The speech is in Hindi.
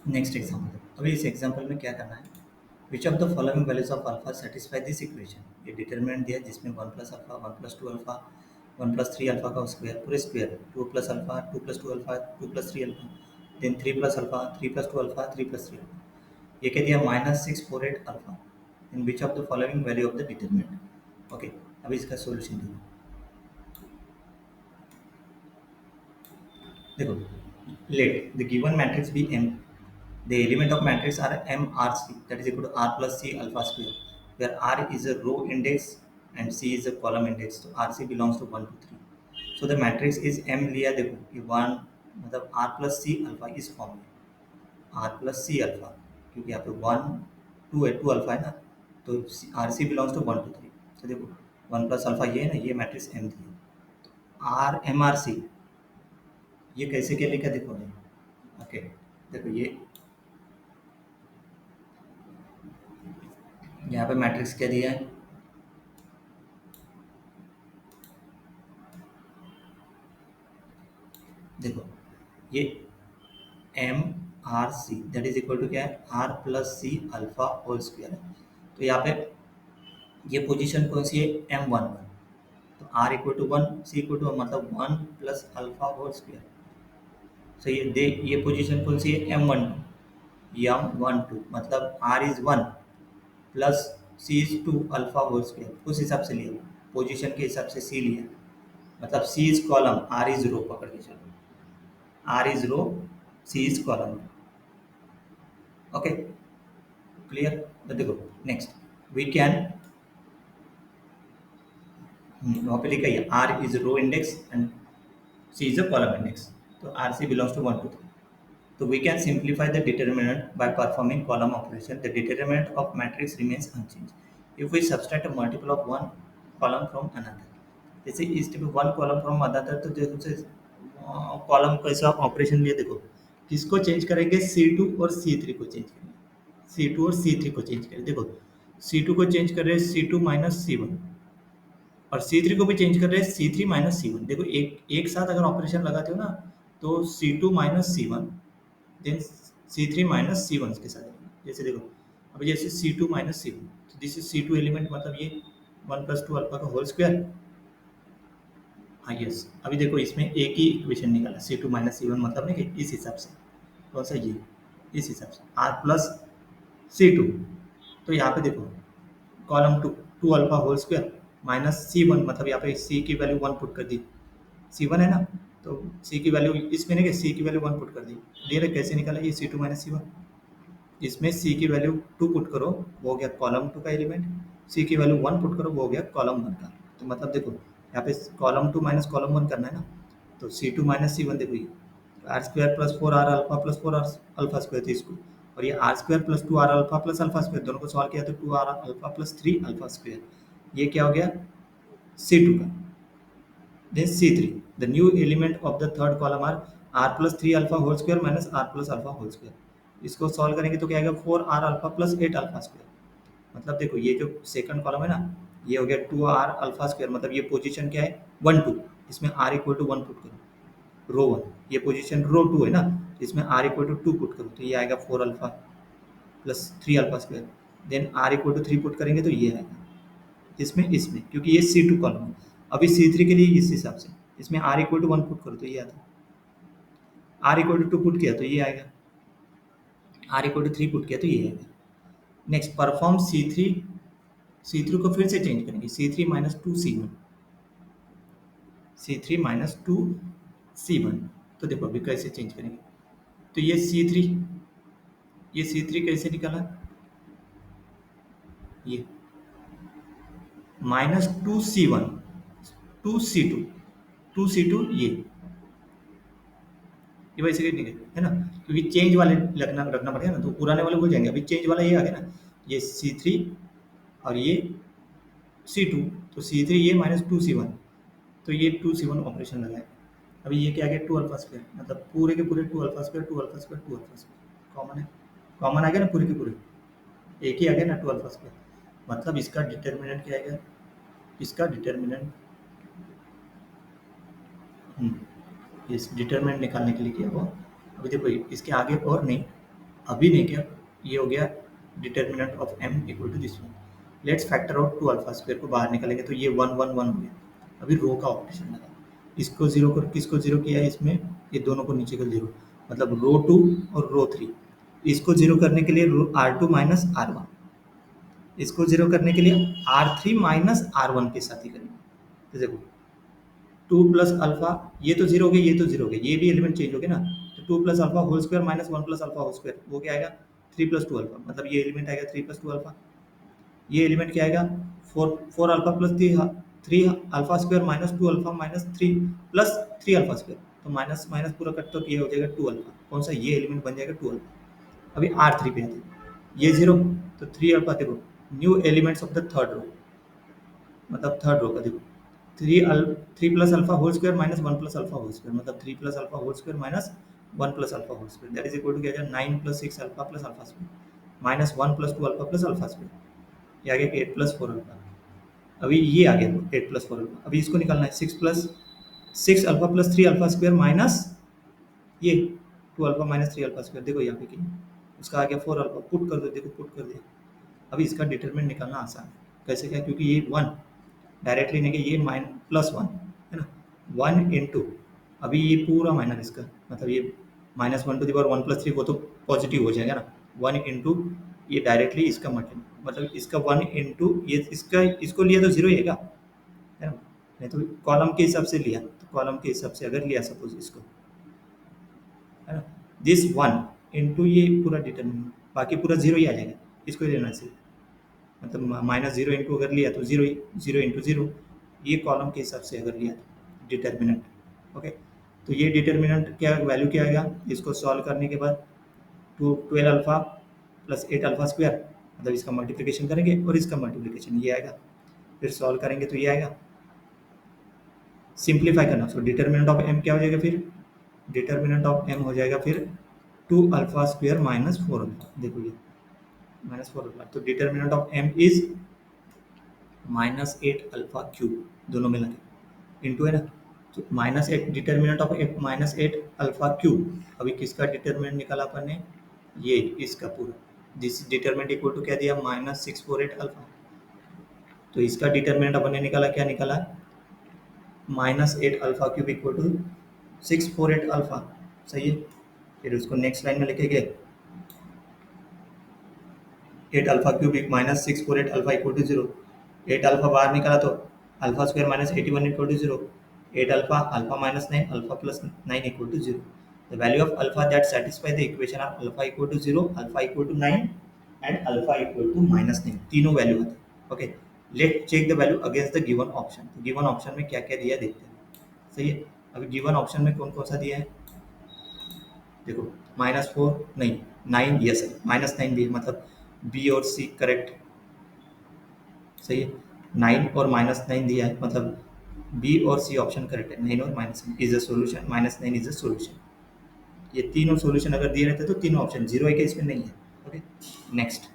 नेक्स्ट एग्जाम्पल, अभी इस एग्जाम्पल में क्या करना है, which of the following values of alpha satisfy this equation. ये डिटर्मिनेंट दिया है जिसमें one plus alpha, one plus two alpha, one plus three alpha का स्क्वायर, पूरे square, two plus alpha, two plus two alpha, two plus three alpha, then three plus alpha, three plus two alpha, three plus three alpha. ये कह दिया minus six four eight alpha in which of the following value of the determinant. Okay, अभी इसका सोल्यूशन देखो, let the given matrix be M, the element of matrix are MRC, that is equal to R plus C alpha square, where R is a row index and C is a column index. So RC belongs to 1 to 3. So the matrix is M लिया, देखो ये वन मतलब R plus C alpha इस फॉर्म में, R plus C alpha, क्योंकि यहाँ पे वन टू है, टू अल्फा है ना, तो R C belongs to one two three. तो देखो वन प्लस अल्फा ये है ना, ये मैट्रिक्स एम दी है, आर एम आर सी, ये कैसे क्या लिखा देखो नहीं। ओके, देखो ये यहाँ पे मैट्रिक्स क्या दिया है, देखो ये M R C that is equal to क्या है, R plus C alpha whole square है। तो यहाँ पे ये पोजीशन कौन सी है, एम वन वन, तो R equal to one, C equal to मतलब one plus alpha whole square. So ये दे, ये पोजीशन कौन सी है, M one two, M one two मतलब R is one plus C is two alpha whole square, उस हिसाब से लिया, पोजीशन के हिसाब से सी लिया, मतलब C is column, R is row, पकड़ के चलो, R is row, C is column. Okay, clear. तो देखो नेक्स्ट वी कैन, वहाँ पे लिखा है R is row index and C is a column index, तो R C belongs to one two three. तो we can simplify the determinant by performing column operation. The determinant of matrix remains unchanged if we subtract a multiple of one column from another. जैसे इस type one column from another, तो जैसे कॉलम कैसे आप ऑपरेशन लिए, देखो किसको चेंज करेंगे, C2 और C3 को चेंज करेंगे, C2 और C3 को चेंज करेंगे। देखो C2 को चेंज कर रहे हैं C2 माइनस C1, और C3 को भी चेंज कर रहे हैं C3 माइनस C1। देखो एक एक साथ अगर ऑपरेशन लगाते हो ना, तो C2 minus C1 then C3 minus C1 के साथ। जैसे देखो अभी जैसे C2 माइनस C1, तो दिस इज C2 एलिमेंट, मतलब ये वन प्लस टू अल्फा का होल स्क्वायर। हाँ यस, अभी देखो इसमें एक ही इक्वेशन निकाला, C2 माइनस C1 मतलब नहीं कि इस हिसाब से, कौन सा ये, इस हिसाब से R प्लस C2। तो यहाँ पे देखो column two, two alpha whole square minus C1, मतलब यहाँ पे C की वैल्यू वन पुट कर दी, C1 है ना, तो C की वैल्यू इसमें नहीं कि C की वैल्यू वन पुट कर दी, क्लियर है कैसे निकाला ये C2 माइनस C1। इसमें C की वैल्यू टू पुट करो, वो हो गया कॉलम टू का एलिमेंट, C की वैल्यू वन पुट करो, वो हो गया कॉलम वन का। तो मतलब देखो यहाँ पे column two minus column one करना है ना, तो C2 माइनस C1 देखो ये R square plus four R alpha plus four R alpha square थी इसको, और ये R square plus two R alpha plus alpha square, दोनों को सॉल्व किया तो two R alpha plus three alpha square, ये क्या हो गया C2 का। Then C3, the new element of the third column are r plus 3 alpha whole square minus r plus alpha whole square. इसको सॉल्व करेंगे तो क्या आएगा, four R alpha plus eight alpha square. मतलब देखो ये जो सेकंड कॉलम है ना, ये हो गया टू आर अल्फा स्क्वायर, मतलब ये पोजीशन क्या है, वन टू, इसमें R equal to one put करो, रो वन, ये पोजीशन रो टू है ना, इसमें R equal to two put करो, तो ये आएगा four alpha plus three alpha square. Then R equal to three put करेंगे तो ये आएगा, इसमें इसमें क्योंकि ये C2 कॉलम है। अभी C3 के लिए इस हिसाब से, इसमें R equal to one put करो तो ये आता है, R equal to two put किया तो ये आएगा, R equal to three put किया तो ये आएगा। नेक्स्ट परफॉर्म C3, C3 को फिर से चेंज करेंगे, C3 minus two C1, C3 minus two C1। तो देखो अभी कैसे चेंज करेंगे, तो ये C3, ये C3 कैसे निकाला, ये minus two C1, to C2, to C2 ये वैसे नहीं है ना, क्योंकि चेंज वाले रखना रखना पड़ेगा ना, तो पुराने वाले भूल जाएंगे, अभी चेंज वाला ये आ गया ना, ये C3 और ये C2, तो C3 ये माइनस टू C1, तो ये टू C1 ऑपरेशन लगाए। अभी ये क्या आ गया, टू अल्फा स्क्वायर, मतलब पूरे के पूरे two alpha square, two alpha square, two alpha square common है, कॉमन आ गया ना पूरे के पूरे, एक ही आ गया ना टू अल्फा स्क्वायर, मतलब इसका डिटर्मिनेंट क्या आएगा, इसका डिटर्मिनेंट, इस डिटर्मिनेंट निकालने के लिए किया वो। अभी देखो इसके आगे और नहीं, अभी नहीं किया, ये हो गया determinant of m equal to this one. Let's factor out 2 alpha square को बाहर निकालेंगे तो ये 1 1 1 हो गया। अभी रो का ऑपरेशन लगा, इसको जीरो कर, किसको जीरो किया है इसमें, ये दोनों को नीचे कर जीरो, मतलब रो 2 और रो 3। इसको जीरो करने के लिए R2 माइनस R1, इसको जीरो करने के लिए R3 माइनस R1 के साथ ही करेंगे। तो देखो 2 प्लस अल्फा, ये तो जीरो हो गया, ये तो जीरो हो गया, ये भी एलिमेंट चेंज हो गया ना। तो 2 plus alpha whole square minus 1 plus alpha whole square, वो क्या आएगा 3 प्लस 2 अल्फा, मतलब ये एलिमेंट आएगा 3 प्लस 2 अल्फा। ये एलिमेंट क्या आएगा 4 alpha plus 3 alpha square minus 2 alpha minus 3 plus 3 alpha square, तो माइनस माइनस पूरा कट तो ये हो जाएगा 2 अल्फा, कौन सा ये एलिमेंट बन जाएगा 2 अल्फा। अभी R3 पे आते हैं, ये जीरो, तो 3 अल्फा देखो, new elements of the third row, मतलब थर्ड रो का देखो 3 plus alpha whole square minus 1 plus alpha whole square, मतलब 3 plus alpha whole square minus 1 plus alpha whole square, that is equal to क्या जाएगा 9 plus 6 alpha plus alpha square minus 1 plus 2 alpha plus alpha square, ये आ गया 8 प्लस 4 अल्फा। अभी ये आ गया 8 प्लस 4 अल्फा, अभी इसको निकालना है 6 plus 6 alpha plus 3 alpha square minus ये 2 अल्फा माइनस 3 अल्फा स्क्वायर, देखो यहाँ पे किया, उसका आ गया 4 अल्फा, पुट कर दो, देखो पुट कर दिया। अभी इसका डिटरमिनेंट निकालना आसान है, कैसे क्या, क्योंकि ये 1 डायरेक्टली नहीं, ये माइन प्लस 1 है ना, 1 इंटू, अभी ये पूरा माइनस इसका, मतलब ये minus 1 to the power 1 plus 3, वो तो पॉजिटिव हो जाएगा ना, 1 इंटू ये डायरेक्टली इसका मतलब इसका 1 इंटू ये इसका, इसको लिया तो जीरो ही आएगा है ना, नहीं तो कॉलम के हिसाब से लिया, तो कॉलम के हिसाब से अगर लिया सपोज इसको है ना, दिस 1 इंटू ये पूरा डिटरमिनेंट, बाकी पूरा जीरो ही आ जाएगा, इसको ही लेना चाहिए, मतलब माइनस जीरो इंटू अगर लिया तो जीरो ही, जीरो इंटू जीरो, ये कॉलम के हिसाब से अगर लिया तो डिटर्मिनेंट। ओके, तो ये डिटर्मिनेंट क्या वैल्यू क्या आएगा, इसको सॉल्व करने के बाद 12 अल्फा प्लस 8 अल्फा स्क्वायर, मतलब इसका मल्टीप्लिकेशन करेंगे और इसका मल्टीप्लिकेशन ये आएगा, फिर सॉल्व करेंगे तो ये आएगा, सिंप्लीफाई करना, सो डिटर्मिनेंट ऑफ m क्या हो जाएगा, फिर डिटर्मिनेंट ऑफ m हो जाएगा फिर 2 अल्फा स्क्वायर माइनस 4 अल्फा, देखो ये माइनस 4 अल्फा, तो determinant of m is minus 8 alpha cube, दोनों मिला के इंटू है ना, तो minus 8 determinant of minus 8 alpha cube. अभी किसका डिटर्मिनेंट निकाला अपन ने, ये इसका पूरा, दिस डिटर्मिनेंट इक्वल टू क्या दिया माइनस 648 अल्फा, तो इसका डिटर्मिनेंट अपन ने निकाला, क्या निकाला minus 8 alpha cube equal to 648 alpha, सही है। फिर उसको नेक्स्ट लाइन में लिखे गए 8 alpha cube minus 648 alpha equal to zero, 8 alpha बाहर निकाला तो alpha square minus 81 equal to zero, 8 alpha alpha minus 9 alpha plus 9 equal to zero, the value of alpha that satisfy the equation are alpha equal to zero, alpha equal to 9 and alpha equal to minus 9, तीनों वैल्यू होते हैं। Okay, let check the value against the given option, तो गिवन ऑप्शन में क्या क्या दिया देखते हैं, सही है। अभी गिवन ऑप्शन में कौन कौन सा दिया है, देखो माइनस 4 नहीं 9, यस है माइनस 9 भी है, मतलब बी और सी करेक्ट, सही है। 9 और माइनस 9 दिया है, मतलब बी और सी ऑप्शन करेक्ट है, 9 और minus 9 is a solution, minus 9 is a solution. ये तीनों सोल्यूशन अगर दिए रहते तो तीनों ऑप्शन, जीरो है क्या इसमें नहीं है। Okay, next